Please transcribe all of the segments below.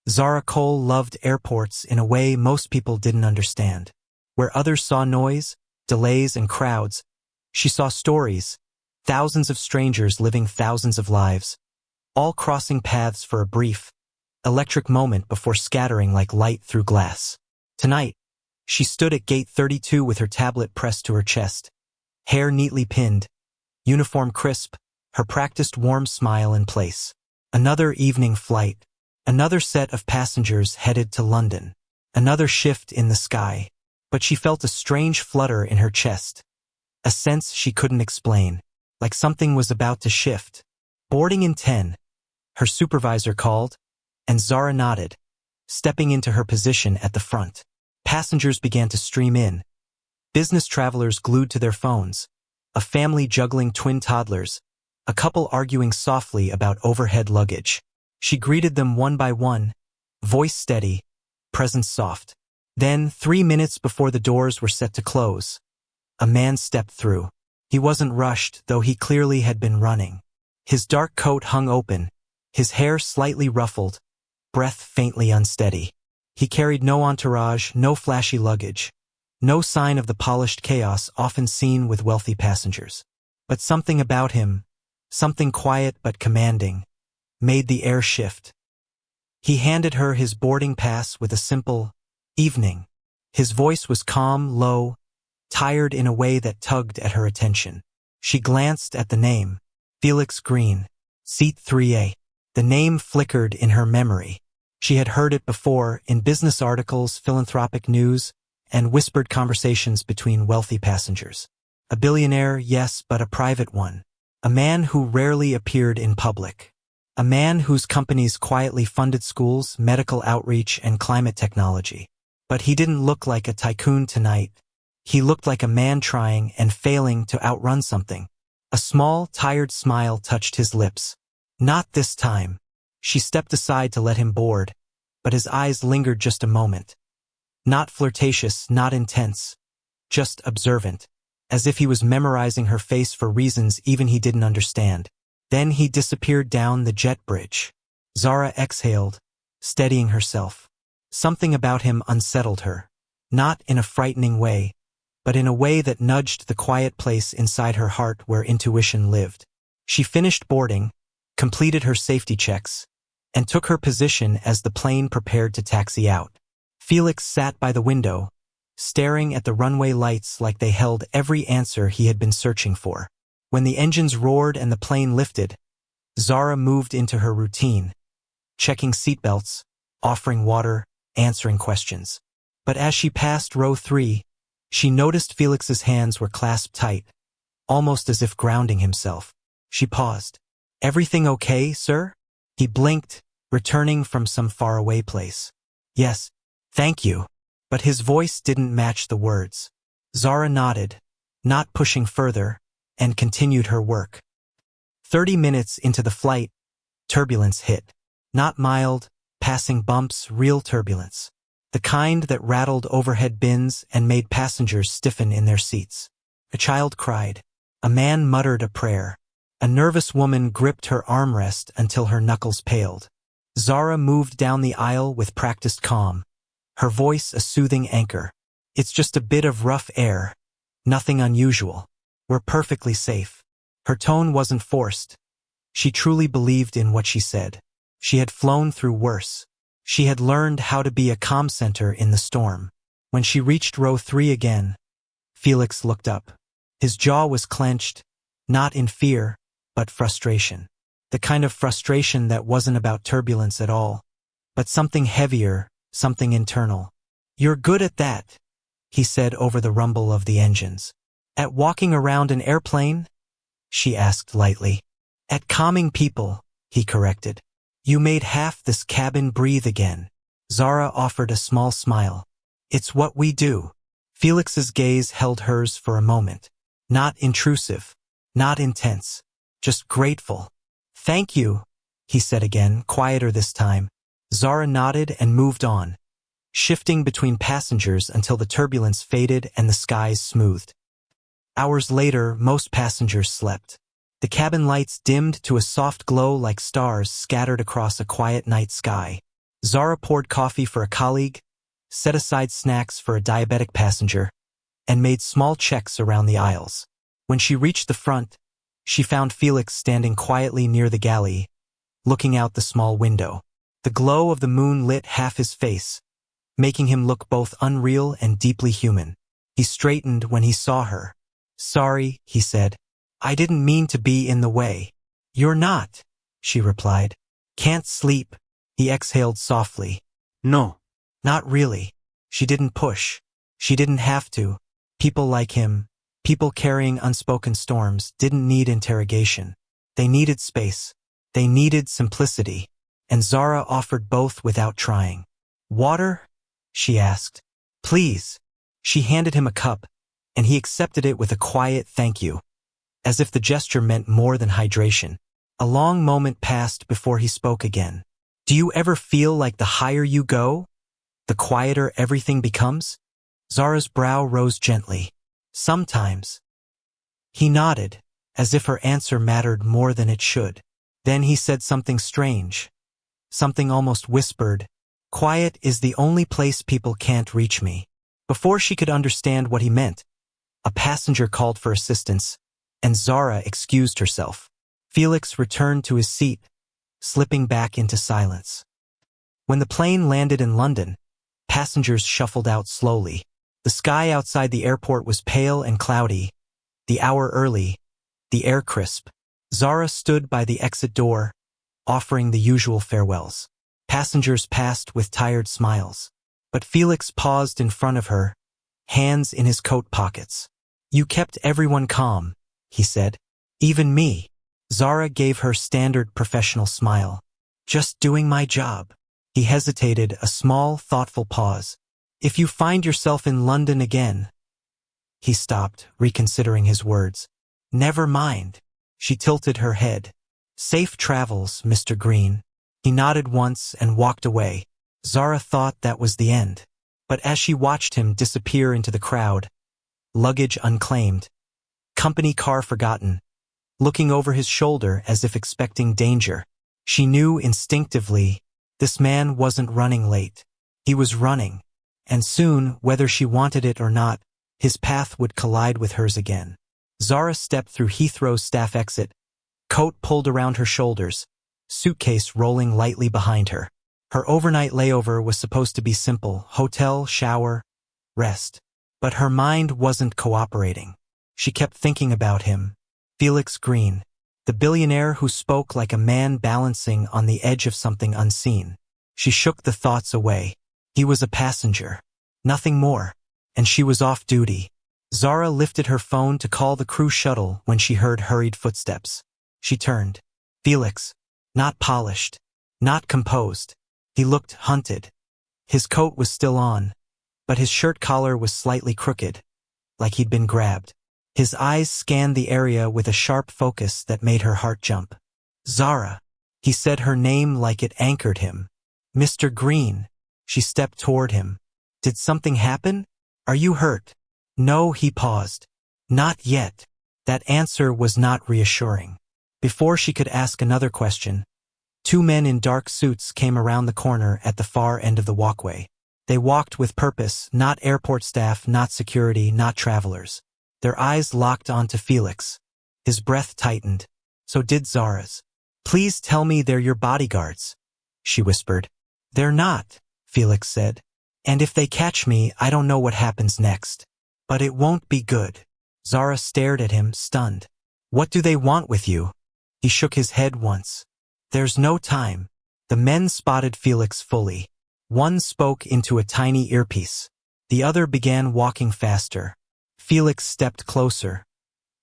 Zara Cole loved airports in a way most people didn't understand. Where others saw noise, delays, and crowds, she saw stories, thousands of strangers living thousands of lives, all crossing paths for a brief, electric moment before scattering like light through glass. Tonight, she stood at gate 32 with her tablet pressed to her chest, hair neatly pinned, uniform crisp, her practiced warm smile in place. Another evening flight, another set of passengers headed to London, another shift in the sky, but she felt a strange flutter in her chest, a sense she couldn't explain, like something was about to shift. Boarding in 10, her supervisor called, and Zara nodded, stepping into her position at the front. Passengers began to stream in, business travelers glued to their phones, a family juggling twin toddlers, a couple arguing softly about overhead luggage. She greeted them one by one, voice steady, presence soft. Then, 3 minutes before the doors were set to close, a man stepped through. He wasn't rushed, though he clearly had been running. His dark coat hung open, his hair slightly ruffled, breath faintly unsteady. He carried no entourage, no flashy luggage, no sign of the polished chaos often seen with wealthy passengers. But something about him, something quiet but commanding, made the air shift. He handed her his boarding pass with a simple, "Evening." His voice was calm, low, tired in a way that tugged at her attention. She glanced at the name, Felix Green, seat 3A. The name flickered in her memory. She had heard it before in business articles, philanthropic news, and whispered conversations between wealthy passengers. A billionaire, yes, but a private one. A man who rarely appeared in public. A man whose companies quietly funded schools, medical outreach, and climate technology. But he didn't look like a tycoon tonight. He looked like a man trying and failing to outrun something. A small, tired smile touched his lips. Not this time. She stepped aside to let him board, but his eyes lingered just a moment. Not flirtatious, not intense, just observant, as if he was memorizing her face for reasons even he didn't understand. Then he disappeared down the jet bridge. Zara exhaled, steadying herself. Something about him unsettled her, not in a frightening way, but in a way that nudged the quiet place inside her heart where intuition lived. She finished boarding, completed her safety checks, and took her position as the plane prepared to taxi out. Felix sat by the window, staring at the runway lights like they held every answer he had been searching for. When the engines roared and the plane lifted, Zara moved into her routine, checking seatbelts, offering water, answering questions. But as she passed row 3, she noticed Felix's hands were clasped tight, almost as if grounding himself. She paused. "Everything okay, sir?" He blinked, returning from some faraway place. "Yes, thank you." But his voice didn't match the words. Zara nodded, not pushing further, and continued her work. 30 minutes into the flight, turbulence hit. Not mild, passing bumps, real turbulence. The kind that rattled overhead bins and made passengers stiffen in their seats. A child cried. A man muttered a prayer. A nervous woman gripped her armrest until her knuckles paled. Zara moved down the aisle with practiced calm, her voice a soothing anchor. "It's just a bit of rough air. Nothing unusual. We're perfectly safe." Her tone wasn't forced. She truly believed in what she said. She had flown through worse. She had learned how to be a calm center in the storm. When she reached row 3 again, Felix looked up. His jaw was clenched, not in fear, but frustration. The kind of frustration that wasn't about turbulence at all, but something heavier, something internal. "You're good at that," he said over the rumble of the engines. "At walking around an airplane?" she asked lightly. "At calming people," he corrected. "You made half this cabin breathe again." Zara offered a small smile. "It's what we do." Felix's gaze held hers for a moment. Not intrusive, not intense, just grateful. "Thank you," he said again, quieter this time. Zara nodded and moved on, shifting between passengers until the turbulence faded and the skies smoothed. Hours later, most passengers slept. The cabin lights dimmed to a soft glow like stars scattered across a quiet night sky. Zara poured coffee for a colleague, set aside snacks for a diabetic passenger, and made small checks around the aisles. When she reached the front, she found Felix standing quietly near the galley, looking out the small window. The glow of the moon lit half his face, making him look both unreal and deeply human. He straightened when he saw her. "Sorry," he said. "I didn't mean to be in the way." "You're not," she replied. "Can't sleep?" He exhaled softly. No. "Not really." She didn't push. She didn't have to. People like him, people carrying unspoken storms, didn't need interrogation. They needed space. They needed simplicity. And Zara offered both without trying. "Water?" she asked. "Please." She handed him a cup, and he accepted it with a quiet thank you, as if the gesture meant more than hydration. A long moment passed before he spoke again. "Do you ever feel like the higher you go, the quieter everything becomes?" Zara's brow rose gently. "Sometimes." He nodded, as if her answer mattered more than it should. Then he said something strange, something almost whispered. "Quiet is the only place people can't reach me." Before she could understand what he meant, a passenger called for assistance, and Zara excused herself. Felix returned to his seat, slipping back into silence. When the plane landed in London, passengers shuffled out slowly. The sky outside the airport was pale and cloudy, the hour early, the air crisp. Zara stood by the exit door, offering the usual farewells. Passengers passed with tired smiles. But Felix paused in front of her, hands in his coat pockets. "You kept everyone calm," he said. "Even me." Zara gave her standard professional smile. "Just doing my job." He hesitated, a small, thoughtful pause. "If you find yourself in London again—" He stopped, reconsidering his words. "Never mind." She tilted her head. "Safe travels, Mr. Green." He nodded once and walked away. Zara thought that was the end. But as she watched him disappear into the crowd, luggage unclaimed, company car forgotten, looking over his shoulder as if expecting danger, she knew instinctively this man wasn't running late. He was running. And soon, whether she wanted it or not, his path would collide with hers again. Zara stepped through Heathrow's staff exit, coat pulled around her shoulders, suitcase rolling lightly behind her. Her overnight layover was supposed to be simple: hotel, shower, rest. But her mind wasn't cooperating. She kept thinking about him, Felix Green, the billionaire who spoke like a man balancing on the edge of something unseen. She shook the thoughts away. He was a passenger, nothing more, and she was off duty. Zara lifted her phone to call the crew shuttle when she heard hurried footsteps. She turned. Felix, not polished, not composed. He looked hunted. His coat was still on, but his shirt collar was slightly crooked, like he'd been grabbed. His eyes scanned the area with a sharp focus that made her heart jump. "Zara." He said her name like it anchored him. "Mr. Green." She stepped toward him. "Did something happen? Are you hurt?" "No," he paused. "Not yet." That answer was not reassuring. Before she could ask another question, two men in dark suits came around the corner at the far end of the walkway. They walked with purpose, not airport staff, not security, not travelers. Their eyes locked onto Felix. His breath tightened. So did Zara's. "Please tell me they're your bodyguards," she whispered. "They're not," Felix said. "And if they catch me, I don't know what happens next. But it won't be good." Zara stared at him, stunned. "What do they want with you?" He shook his head once. "There's no time." The men spotted Felix fully. One spoke into a tiny earpiece. The other began walking faster. Felix stepped closer,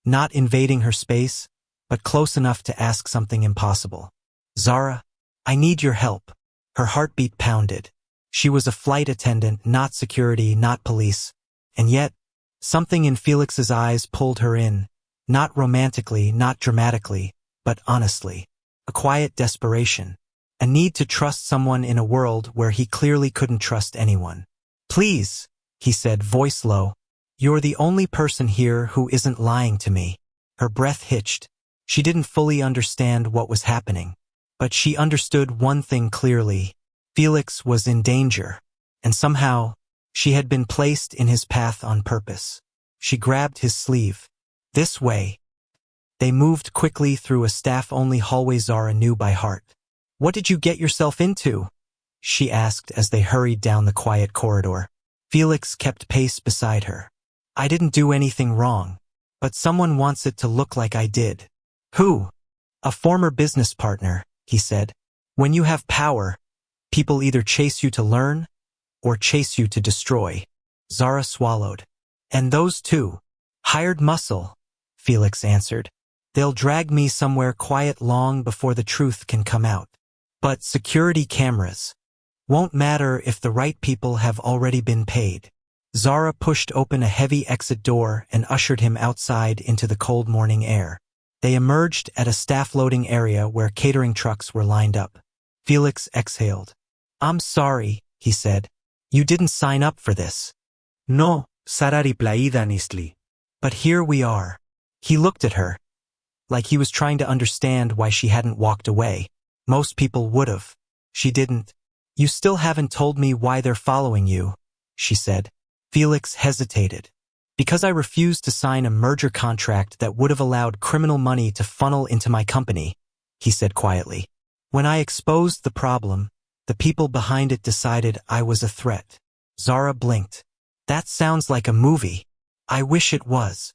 not invading her space, but close enough to ask something impossible. "Zara, I need your help." Her heartbeat pounded. She was a flight attendant, not security, not police. And yet, something in Felix's eyes pulled her in, not romantically, not dramatically, but honestly. A quiet desperation. A need to trust someone in a world where he clearly couldn't trust anyone. "Please," he said, voice low. "You're the only person here who isn't lying to me." Her breath hitched. She didn't fully understand what was happening. But she understood one thing clearly. Felix was in danger, and somehow, she had been placed in his path on purpose. She grabbed his sleeve. This way. They moved quickly through a staff-only hallway Zara knew by heart. What did you get yourself into? She asked as they hurried down the quiet corridor. Felix kept pace beside her. I didn't do anything wrong, but someone wants it to look like I did. Who? A former business partner, he said. When you have power, people either chase you to learn or chase you to destroy. Zara swallowed. And those two? Hired muscle, Felix answered. They'll drag me somewhere quiet long before the truth can come out. But security cameras won't matter if the right people have already been paid. Zara pushed open a heavy exit door and ushered him outside into the cold morning air. They emerged at a staff-loading area where catering trucks were lined up. Felix exhaled. I'm sorry, he said. You didn't sign up for this. No, Zara replied honestly. But here we are. He looked at her, like he was trying to understand why she hadn't walked away. Most people would've. She didn't. You still haven't told me why they're following you, she said. Felix hesitated. Because I refused to sign a merger contract that would have allowed criminal money to funnel into my company, he said quietly. When I exposed the problem, the people behind it decided I was a threat. Zara blinked. That sounds like a movie. I wish it was.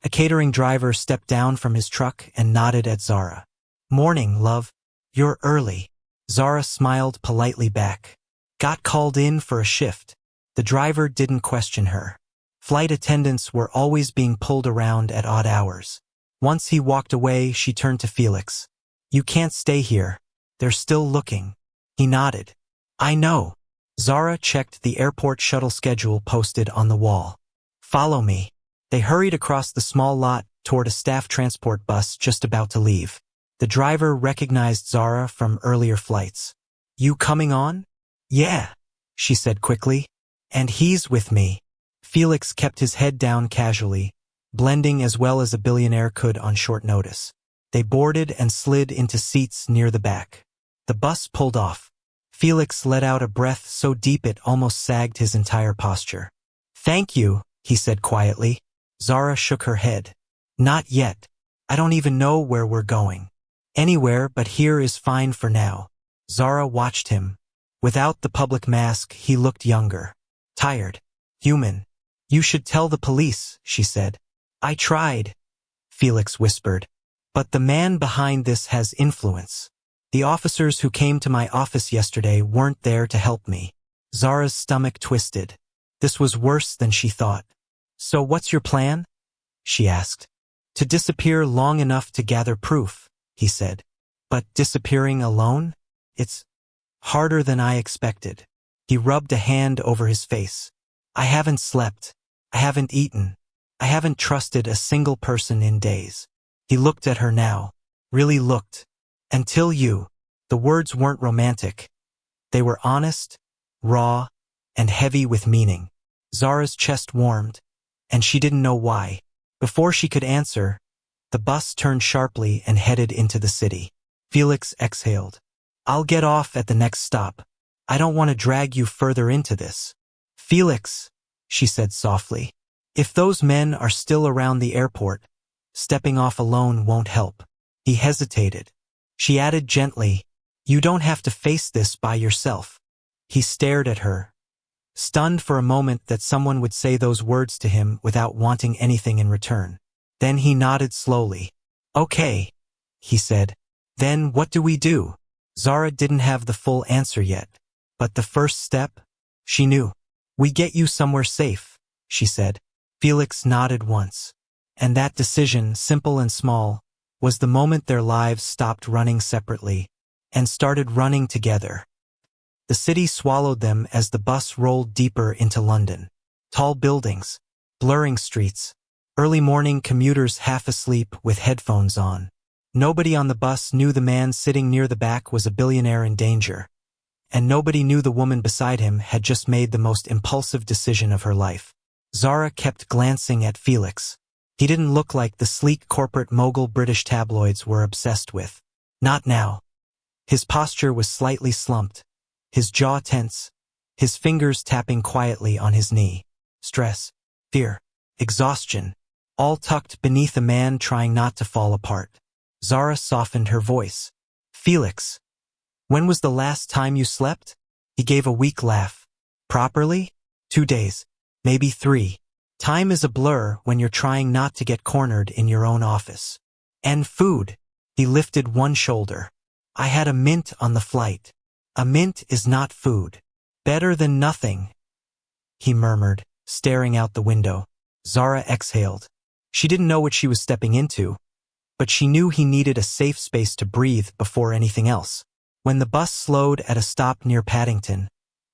A catering driver stepped down from his truck and nodded at Zara. Morning, love. You're early. Zara smiled politely back. Got called in for a shift. The driver didn't question her. Flight attendants were always being pulled around at odd hours. Once he walked away, she turned to Felix. You can't stay here. They're still looking. He nodded. I know. Zara checked the airport shuttle schedule posted on the wall. Follow me. They hurried across the small lot toward a staff transport bus just about to leave. The driver recognized Zara from earlier flights. You coming on? Yeah, she said quickly. And he's with me. Felix kept his head down casually, blending as well as a billionaire could on short notice. They boarded and slid into seats near the back. The bus pulled off. Felix let out a breath so deep it almost sagged his entire posture. Thank you, he said quietly. Zara shook her head. Not yet. I don't even know where we're going. Anywhere but here is fine for now. Zara watched him. Without the public mask, he looked younger. Tired. Human. You should tell the police, she said. I tried, Felix whispered. But the man behind this has influence. The officers who came to my office yesterday weren't there to help me. Zara's stomach twisted. This was worse than she thought. So what's your plan? She asked. To disappear long enough to gather proof, he said. But disappearing alone? It's harder than I expected. He rubbed a hand over his face. I haven't slept. I haven't eaten. I haven't trusted a single person in days. He looked at her now. Really looked. Until you. The words weren't romantic. They were honest, raw, and heavy with meaning. Zara's chest warmed, and she didn't know why. Before she could answer, the bus turned sharply and headed into the city. Felix exhaled. I'll get off at the next stop. I don't want to drag you further into this. Felix, she said softly. If those men are still around the airport, stepping off alone won't help. He hesitated. She added gently, you don't have to face this by yourself. He stared at her, stunned for a moment that someone would say those words to him without wanting anything in return. Then he nodded slowly. Okay, he said. Then what do we do? Zara didn't have the full answer yet. But the first step? She knew. We get you somewhere safe, she said. Felix nodded once. And that decision, simple and small, was the moment their lives stopped running separately and started running together. The city swallowed them as the bus rolled deeper into London. Tall buildings, blurring streets, early morning commuters half asleep with headphones on. Nobody on the bus knew the man sitting near the back was a billionaire in danger. And nobody knew the woman beside him had just made the most impulsive decision of her life. Zara kept glancing at Felix. He didn't look like the sleek corporate mogul British tabloids were obsessed with. Not now. His posture was slightly slumped, his jaw tense, his fingers tapping quietly on his knee. Stress, fear, exhaustion, all tucked beneath a man trying not to fall apart. Zara softened her voice. Felix, when was the last time you slept? He gave a weak laugh. Properly? 2 days. Maybe 3. Time is a blur when you're trying not to get cornered in your own office. And food. He lifted one shoulder. I had a mint on the flight. A mint is not food. Better than nothing, he murmured, staring out the window. Zara exhaled. She didn't know what she was stepping into, but she knew he needed a safe space to breathe before anything else. When the bus slowed at a stop near Paddington,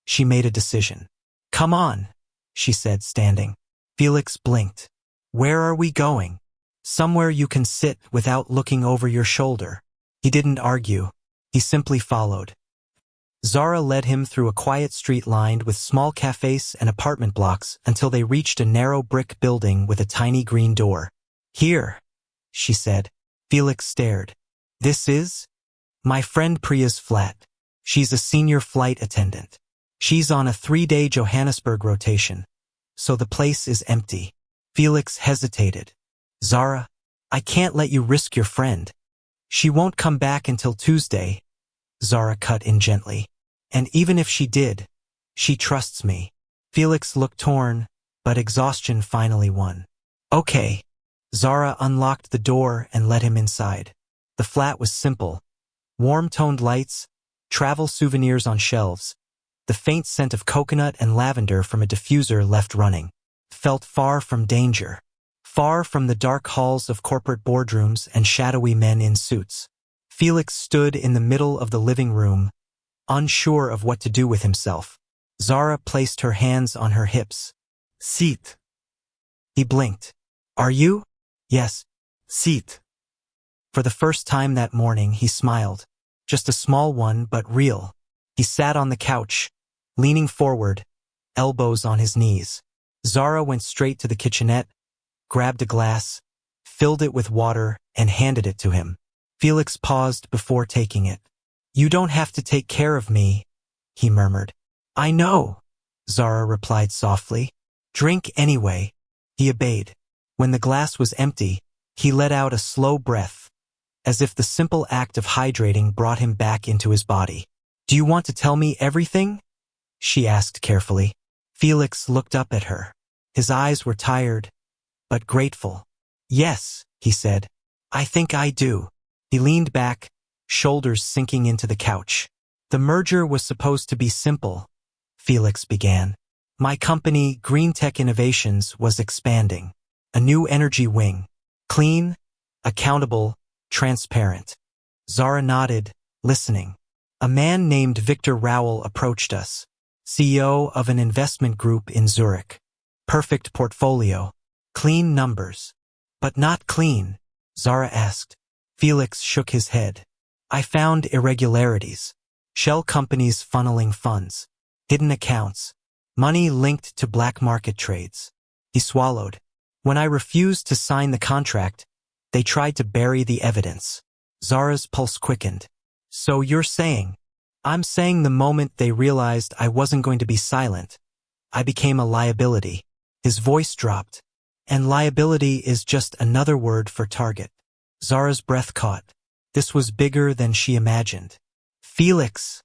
she made a decision. Come on, she said, standing. Felix blinked. Where are we going? Somewhere you can sit without looking over your shoulder. He didn't argue. He simply followed. Zara led him through a quiet street lined with small cafes and apartment blocks until they reached a narrow brick building with a tiny green door. Here, she said. Felix stared. This is? My friend Priya's flat. She's a senior flight attendant. She's on a 3-day Johannesburg rotation, so the place is empty. Felix hesitated. Zara, I can't let you risk your friend. She won't come back until Tuesday, Zara cut in gently. And even if she did, she trusts me. Felix looked torn, but exhaustion finally won. Okay. Zara unlocked the door and let him inside. The flat was simple. Warm-toned lights, travel souvenirs on shelves, the faint scent of coconut and lavender from a diffuser left running. Felt far from danger. Far from the dark halls of corporate boardrooms and shadowy men in suits. Felix stood in the middle of the living room, unsure of what to do with himself. Zara placed her hands on her hips. Seat. He blinked. Are you? Yes. Seat. For the first time that morning, he smiled. Just a small one, but real. He sat on the couch, leaning forward, elbows on his knees. Zara went straight to the kitchenette, grabbed a glass, filled it with water, and handed it to him. Felix paused before taking it. You don't have to take care of me, he murmured. I know, Zara replied softly. Drink anyway. He obeyed. When the glass was empty, he let out a slow breath, as if the simple act of hydrating brought him back into his body. Do you want to tell me everything? She asked carefully. Felix looked up at her. His eyes were tired, but grateful. Yes, he said. I think I do. He leaned back, shoulders sinking into the couch. The merger was supposed to be simple, Felix began. My company, Green Tech Innovations, was expanding. A new energy wing. Clean, accountable, transparent. Zara nodded, listening. A man named Victor Rowell approached us, CEO of an investment group in Zurich. Perfect portfolio. Clean numbers. But not clean, Zara asked. Felix shook his head. I found irregularities. Shell companies funneling funds. Hidden accounts. Money linked to black market trades. He swallowed. When I refused to sign the contract, they tried to bury the evidence. Zara's pulse quickened. So you're saying? I'm saying the moment they realized I wasn't going to be silent, I became a liability. His voice dropped. And liability is just another word for target. Zara's breath caught. This was bigger than she imagined. Felix,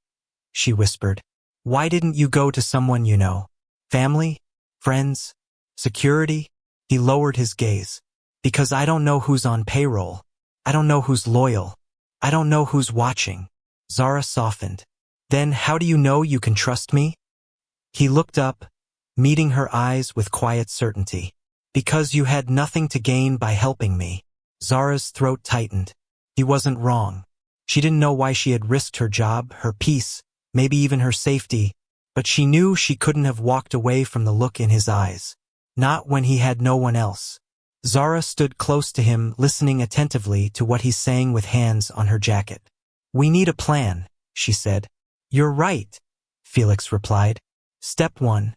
she whispered. Why didn't you go to someone you know? Family? Friends? Security? He lowered his gaze. Because I don't know who's on payroll. I don't know who's loyal. I don't know who's watching. Zara softened. Then how do you know you can trust me? He looked up, meeting her eyes with quiet certainty. Because you had nothing to gain by helping me. Zara's throat tightened. He wasn't wrong. She didn't know why she had risked her job, her peace, maybe even her safety, but she knew she couldn't have walked away from the look in his eyes. Not when he had no one else. Zara stood close to him, listening attentively to what he's saying with hands on her jacket. We need a plan, she said. You're right, Felix replied. Step 1.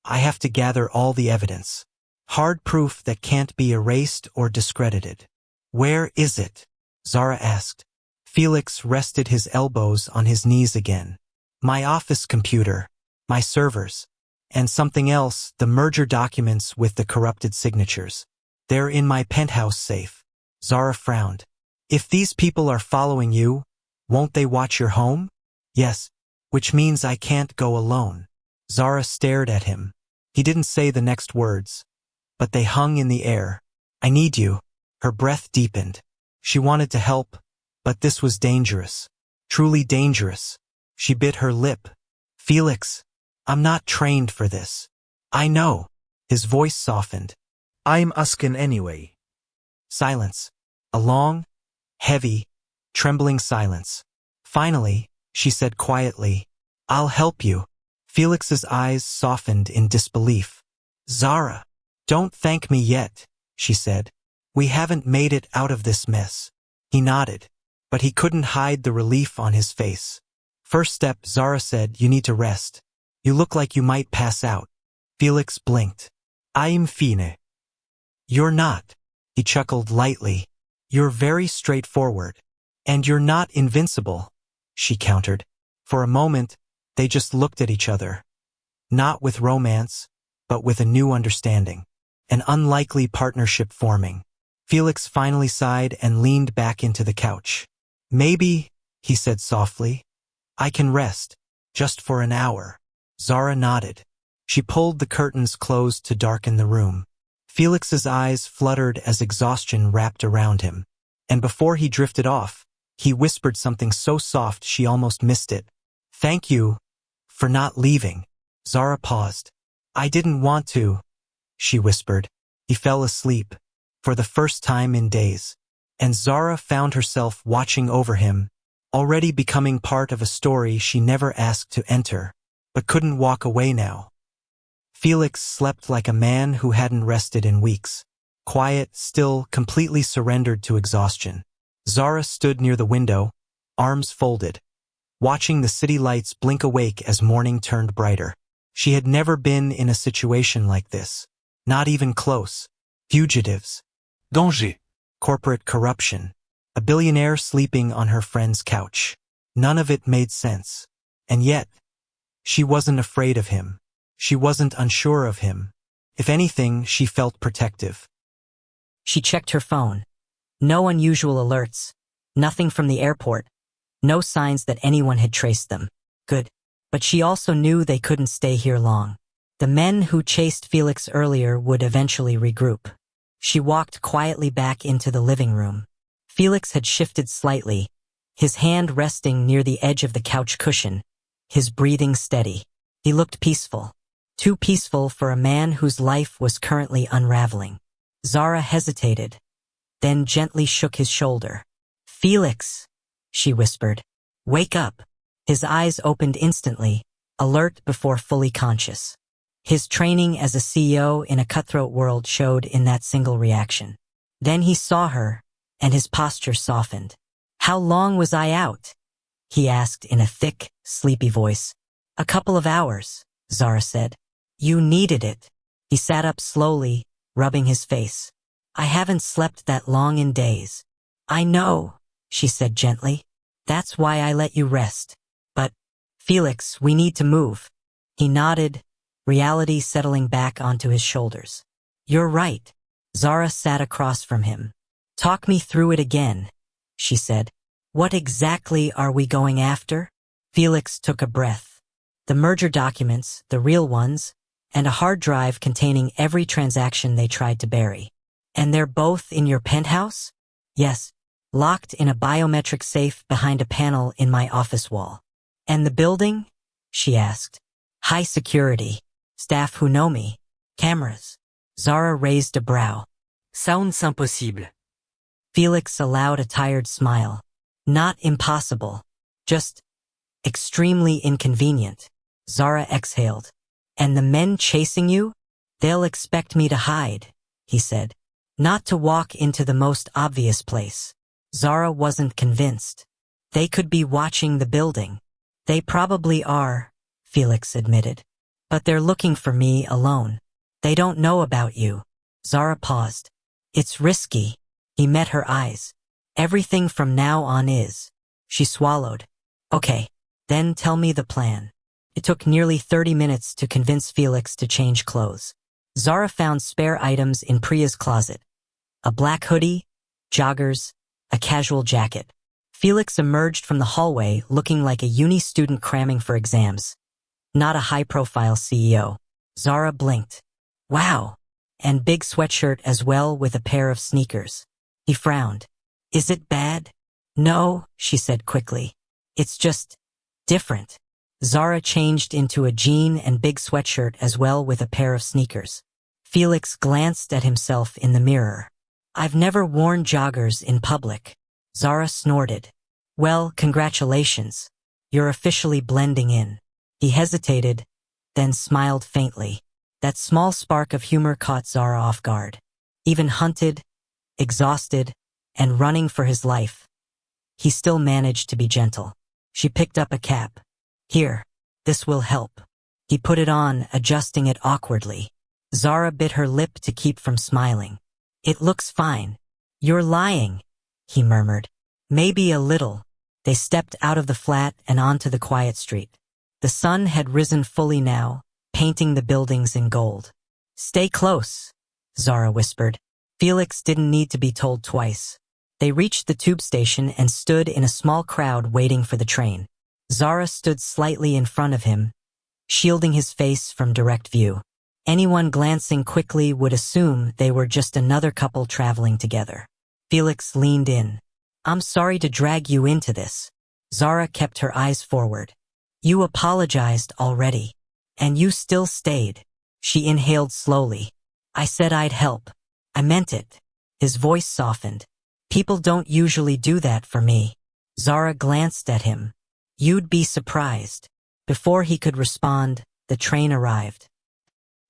I have to gather all the evidence. Hard proof that can't be erased or discredited. Where is it? Zara asked. Felix rested his elbows on his knees again. My office computer, my servers, and something else, the merger documents with the corrupted signatures. They're in my penthouse safe. Zara frowned. If these people are following you, won't they watch your home? Yes, which means I can't go alone. Zara stared at him. He didn't say the next words, but they hung in the air. I need you. Her breath deepened. She wanted to help, but this was dangerous. Truly dangerous. She bit her lip. Felix, I'm not trained for this. I know. His voice softened. I'm asking anyway. Silence. A long, heavy, trembling silence. Finally, she said quietly, I'll help you. Felix's eyes softened in disbelief. Zara, don't thank me yet, she said. We haven't made it out of this mess. He nodded, but he couldn't hide the relief on his face. First step, Zara said, you need to rest. You look like you might pass out. Felix blinked. I'm fine. You're not. He chuckled lightly. You're very straightforward. And you're not invincible, she countered. For a moment, they just looked at each other. Not with romance, but with a new understanding. An unlikely partnership forming. Felix finally sighed and leaned back into the couch. Maybe, he said softly, I can rest, just for an hour. Zara nodded. She pulled the curtains closed to darken the room. Felix's eyes fluttered as exhaustion wrapped around him. And before he drifted off, he whispered something so soft she almost missed it. Thank you for not leaving. Zara paused. I didn't want to, she whispered. He fell asleep, for the first time in days. And Zara found herself watching over him, already becoming part of a story she never asked to enter, but couldn't walk away now. Felix slept like a man who hadn't rested in weeks. Quiet, still, completely surrendered to exhaustion. Zara stood near the window, arms folded, watching the city lights blink awake as morning turned brighter. She had never been in a situation like this. Not even close. Fugitives. Danger. Corporate corruption. A billionaire sleeping on her friend's couch. None of it made sense. And yet, she wasn't afraid of him. She wasn't unsure of him. If anything, she felt protective. She checked her phone. No unusual alerts. Nothing from the airport. No signs that anyone had traced them. Good. But she also knew they couldn't stay here long. The men who chased Felix earlier would eventually regroup. She walked quietly back into the living room. Felix had shifted slightly, his hand resting near the edge of the couch cushion, his breathing steady. He looked peaceful. Too peaceful for a man whose life was currently unraveling. Zara hesitated, then gently shook his shoulder. Felix, she whispered. Wake up. His eyes opened instantly, alert before fully conscious. His training as a CEO in a cutthroat world showed in that single reaction. Then he saw her, and his posture softened. How long was I out? He asked in a thick, sleepy voice. A couple of hours, Zara said. You needed it. He sat up slowly, rubbing his face. I haven't slept that long in days. I know, she said gently. That's why I let you rest. But, Felix, we need to move. He nodded, reality settling back onto his shoulders. You're right. Zara sat across from him. Talk me through it again, she said. What exactly are we going after? Felix took a breath. The merger documents, the real ones, and a hard drive containing every transaction they tried to bury. And they're both in your penthouse? Yes, locked in a biometric safe behind a panel in my office wall. And the building? She asked. High security. Staff who know me. Cameras. Zara raised a brow. Sounds impossible. Felix allowed a tired smile. Not impossible. Just extremely inconvenient. Zara exhaled. And the men chasing you? They'll expect me to hide, he said. Not to walk into the most obvious place. Zara wasn't convinced. They could be watching the building. They probably are, Felix admitted. But they're looking for me alone. They don't know about you. Zara paused. It's risky. He met her eyes. Everything from now on is. She swallowed. Okay, Then tell me the plan. It took nearly 30 minutes to convince Felix to change clothes. Zara found spare items in Priya's closet. A black hoodie, joggers, a casual jacket. Felix emerged from the hallway looking like a uni student cramming for exams. Not a high-profile CEO. Zara blinked. Wow. And big sweatshirt as well with a pair of sneakers. He frowned. Is it bad? No, she said quickly. It's just different. Zara changed into a jean and big sweatshirt as well with a pair of sneakers. Felix glanced at himself in the mirror. I've never worn joggers in public. Zara snorted. Well, congratulations. You're officially blending in. He hesitated, then smiled faintly. That small spark of humor caught Zara off guard. Even hunted, exhausted, and running for his life, he still managed to be gentle. She picked up a cap. Here, this will help. He put it on, adjusting it awkwardly. Zara bit her lip to keep from smiling. It looks fine. You're lying, he murmured. Maybe a little. They stepped out of the flat and onto the quiet street. The sun had risen fully now, painting the buildings in gold. Stay close, Zara whispered. Felix didn't need to be told twice. They reached the tube station and stood in a small crowd waiting for the train. Zara stood slightly in front of him, shielding his face from direct view. Anyone glancing quickly would assume they were just another couple traveling together. Felix leaned in. I'm sorry to drag you into this. Zara kept her eyes forward. You apologized already. And you still stayed. She inhaled slowly. I said I'd help. I meant it. His voice softened. People don't usually do that for me. Zara glanced at him. You'd be surprised. Before he could respond, the train arrived.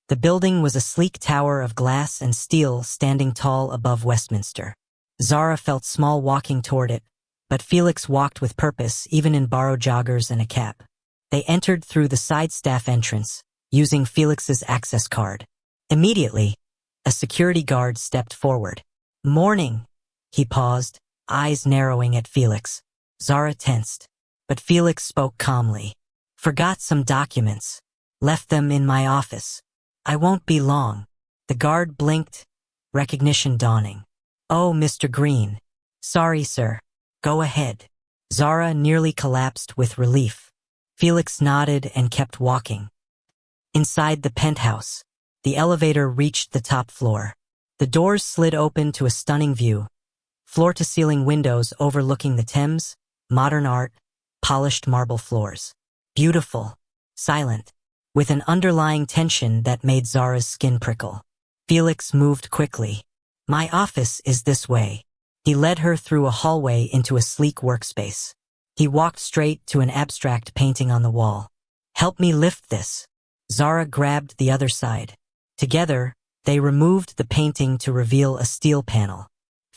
The building was a sleek tower of glass and steel standing tall above Westminster. Zara felt small walking toward it, but Felix walked with purpose even in borrowed joggers and a cap. They entered through the side staff entrance, using Felix's access card. Immediately, a security guard stepped forward. Morning. He paused, eyes narrowing at Felix. Zara tensed, but Felix spoke calmly. Forgot some documents. Left them in my office. I won't be long. The guard blinked, recognition dawning. Oh, Mr. Green. Sorry, sir. Go ahead. Zara nearly collapsed with relief. Felix nodded and kept walking. Inside the penthouse, the elevator reached the top floor. The doors slid open to a stunning view. Floor-to-ceiling windows overlooking the Thames, modern art, polished marble floors. Beautiful, silent, with an underlying tension that made Zara's skin prickle. Felix moved quickly. My office is this way. He led her through a hallway into a sleek workspace. He walked straight to an abstract painting on the wall. Help me lift this. Zara grabbed the other side. Together, they removed the painting to reveal a steel panel.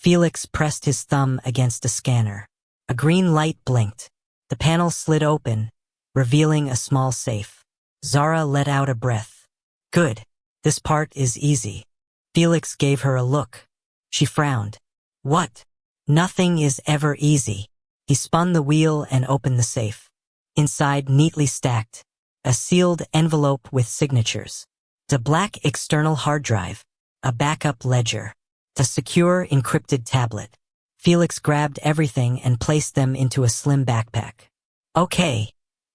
Felix pressed his thumb against a scanner. A green light blinked. The panel slid open, revealing a small safe. Zara let out a breath. Good. This part is easy. Felix gave her a look. She frowned. What? Nothing is ever easy. He spun the wheel and opened the safe. Inside, neatly stacked, a sealed envelope with signatures. The black external hard drive, a backup ledger, a secure encrypted tablet. Felix grabbed everything and placed them into a slim backpack. Okay,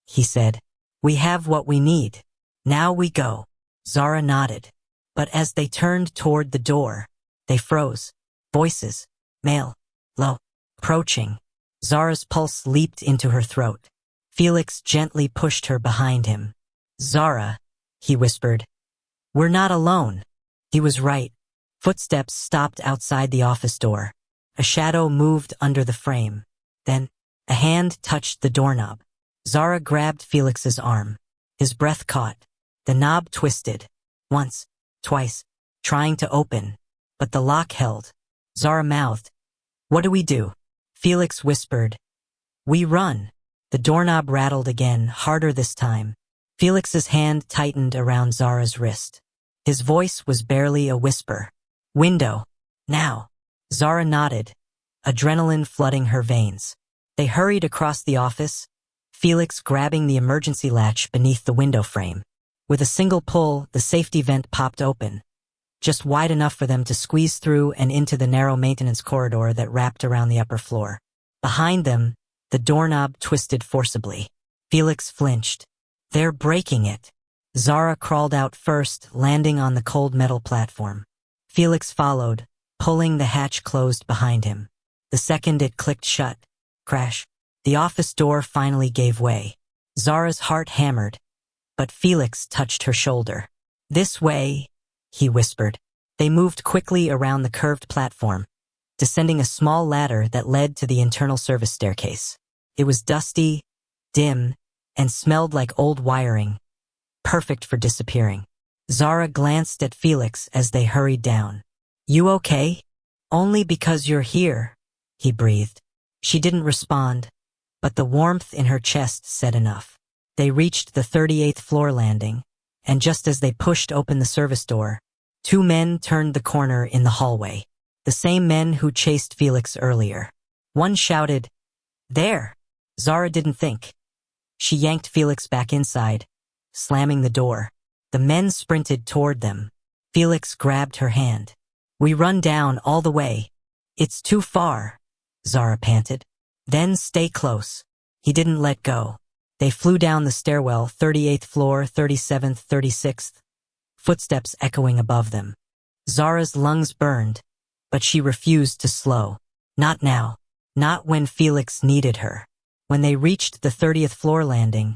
he said. We have what we need. Now we go. Zara nodded. But as they turned toward the door, they froze. Voices, male, low, approaching. Zara's pulse leaped into her throat. Felix gently pushed her behind him. Zara, he whispered. We're not alone. He was right. Footsteps stopped outside the office door. A shadow moved under the frame. Then, a hand touched the doorknob. Zara grabbed Felix's arm. His breath caught. The knob twisted. Once, twice, trying to open. But the lock held. Zara mouthed. What do we do? Felix whispered. We run. The doorknob rattled again, harder this time. Felix's hand tightened around Zara's wrist. His voice was barely a whisper. Window. Now. Zara nodded, adrenaline flooding her veins. They hurried across the office, Felix grabbing the emergency latch beneath the window frame. With a single pull, the safety vent popped open, just wide enough for them to squeeze through and into the narrow maintenance corridor that wrapped around the upper floor. Behind them, the doorknob twisted forcibly. Felix flinched. They're breaking it. Zara crawled out first, landing on the cold metal platform. Felix followed, pulling the hatch closed behind him. The second it clicked shut, crash, the office door finally gave way. Zara's heart hammered, but Felix touched her shoulder. This way, he whispered. They moved quickly around the curved platform, descending a small ladder that led to the internal service staircase. It was dusty, dim, and smelled like old wiring, perfect for disappearing. Zara glanced at Felix as they hurried down. You okay? Only because you're here, he breathed. She didn't respond, but the warmth in her chest said enough. They reached the 38th floor landing, and just as they pushed open the service door, two men turned the corner in the hallway. The same men who chased Felix earlier. One shouted, "There!" Zara didn't think. She yanked Felix back inside, slamming the door. The men sprinted toward them. Felix grabbed her hand. We run down all the way. It's too far, Zara panted. Then stay close. He didn't let go. They flew down the stairwell, 38th floor, 37th, 36th, footsteps echoing above them. Zara's lungs burned, but she refused to slow. Not now. Not when Felix needed her. When they reached the 30th floor landing,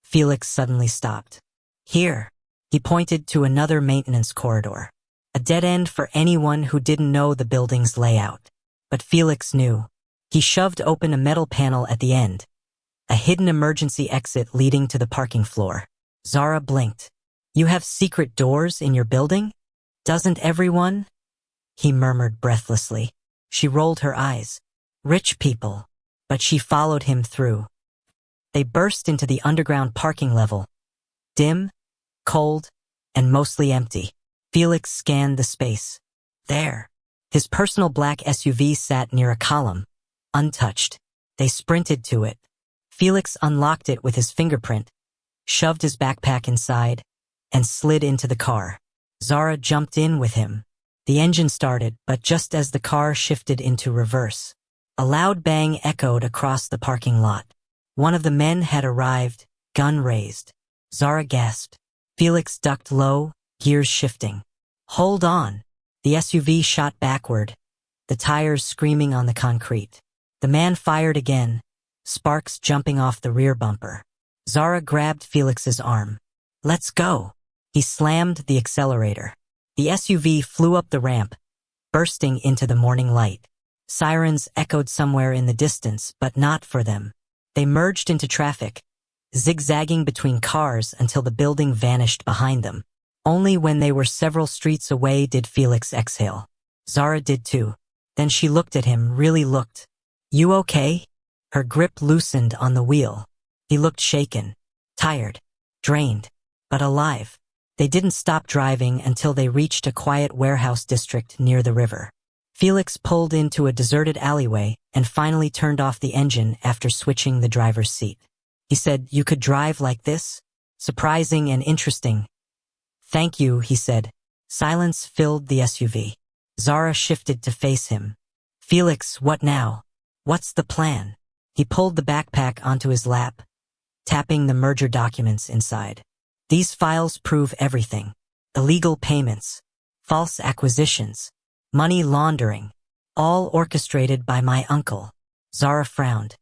Felix suddenly stopped. Here, he pointed to another maintenance corridor. A dead end for anyone who didn't know the building's layout. But Felix knew. He shoved open a metal panel at the end, a hidden emergency exit leading to the parking floor. Zara blinked. You have secret doors in your building? Doesn't everyone? He murmured breathlessly. She rolled her eyes. Rich people. But she followed him through. They burst into the underground parking level. Dim, cold, and mostly empty. Felix scanned the space. There. His personal black SUV sat near a column, untouched. They sprinted to it. Felix unlocked it with his fingerprint, shoved his backpack inside, and slid into the car. Zara jumped in with him. The engine started, but just as the car shifted into reverse, a loud bang echoed across the parking lot. One of the men had arrived, gun raised. Zara gasped. Felix ducked low, gears shifting. Hold on. The SUV shot backward, the tires screaming on the concrete. The man fired again, sparks jumping off the rear bumper. Zara grabbed Felix's arm. Let's go. He slammed the accelerator. The SUV flew up the ramp, bursting into the morning light. Sirens echoed somewhere in the distance, but not for them. They merged into traffic, zigzagging between cars until the building vanished behind them. Only when they were several streets away did Felix exhale. Zara did too. Then she looked at him, really looked. You okay? Her grip loosened on the wheel. He looked shaken, tired, drained, but alive. They didn't stop driving until they reached a quiet warehouse district near the river. Felix pulled into a deserted alleyway and finally turned off the engine after switching the driver's seat. He said, You could drive like this? Surprising and interesting. Thank you, he said. Silence filled the SUV. Zara shifted to face him. Felix, what now? What's the plan? He pulled the backpack onto his lap, tapping the merger documents inside. These files prove everything. Illegal payments, false acquisitions, money laundering, all orchestrated by my uncle. Zara frowned.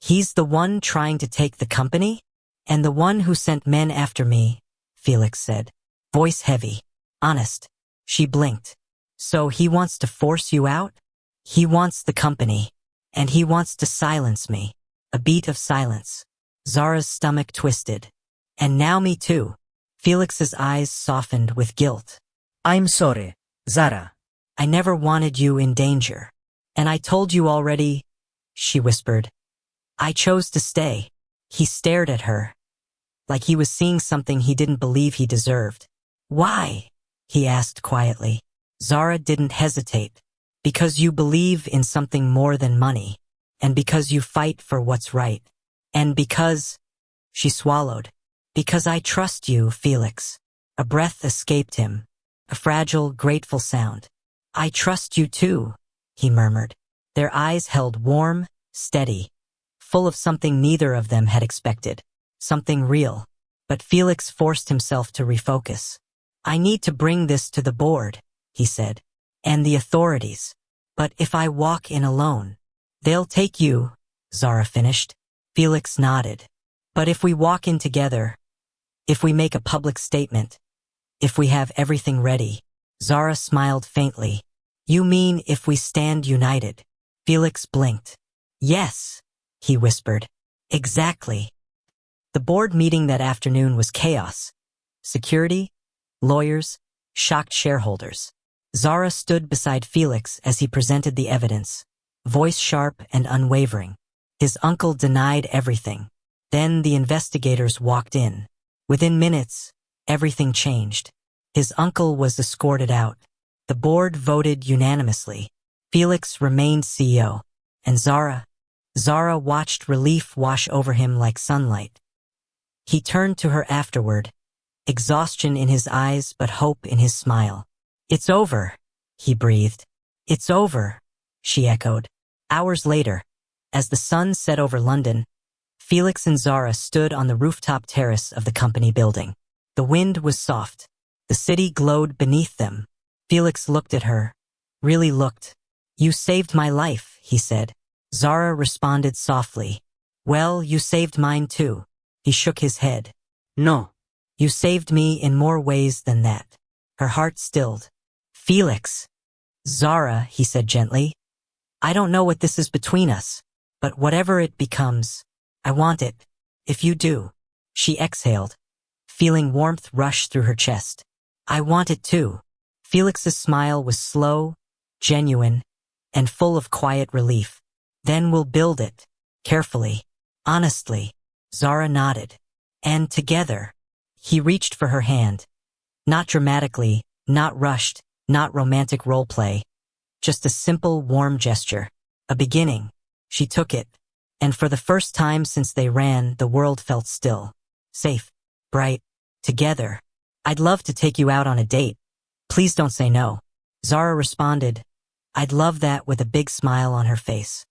He's the one trying to take the company? And the one who sent men after me, Felix said, voice heavy, honest. She blinked. So he wants to force you out? He wants the company, and he wants to silence me. A beat of silence. Zara's stomach twisted. And now me too. Felix's eyes softened with guilt. I'm sorry, Zara. I never wanted you in danger. And I told you already, she whispered. I chose to stay. He stared at her, like he was seeing something he didn't believe he deserved. Why? He asked quietly. Zara didn't hesitate. Because you believe in something more than money, and because you fight for what's right. And because, she swallowed, because I trust you, Felix. A breath escaped him, a fragile, grateful sound. I trust you too, he murmured. Their eyes held warm, steady, full of something neither of them had expected, something real. But Felix forced himself to refocus. I need to bring this to the board, he said, and the authorities. But if I walk in alone, they'll take you, Zara finished. Felix nodded. But if we walk in together, if we make a public statement, if we have everything ready, Zara smiled faintly. You mean if we stand united? Felix blinked. Yes, he whispered. Exactly. The board meeting that afternoon was chaos. Security, lawyers, shocked shareholders. Zara stood beside Felix as he presented the evidence, voice sharp and unwavering. His uncle denied everything. Then the investigators walked in. Within minutes, everything changed. His uncle was escorted out. The board voted unanimously. Felix remained CEO, and Zara watched relief wash over him like sunlight. He turned to her afterward, exhaustion in his eyes but hope in his smile. It's over, he breathed. It's over, she echoed. Hours later, as the sun set over London, Felix and Zara stood on the rooftop terrace of the company building. The wind was soft. The city glowed beneath them. Felix looked at her, really looked. You saved my life, he said. Zara responded softly. Well, you saved mine too. He shook his head. No. You saved me in more ways than that. Her heart stilled. Felix. Zara, he said gently. I don't know what this is between us, but whatever it becomes, I want it. If you do. She exhaled, feeling warmth rush through her chest. I want it too. Felix's smile was slow, genuine, and full of quiet relief. Then we'll build it, carefully, honestly. Zara nodded. And together. He reached for her hand. Not dramatically, not rushed, not romantic role play. Just a simple, warm gesture. A beginning. She took it. And for the first time since they ran, the world felt still. Safe. Bright. Together. I'd love to take you out on a date. Please don't say no. Zara responded. I'd love that with a big smile on her face.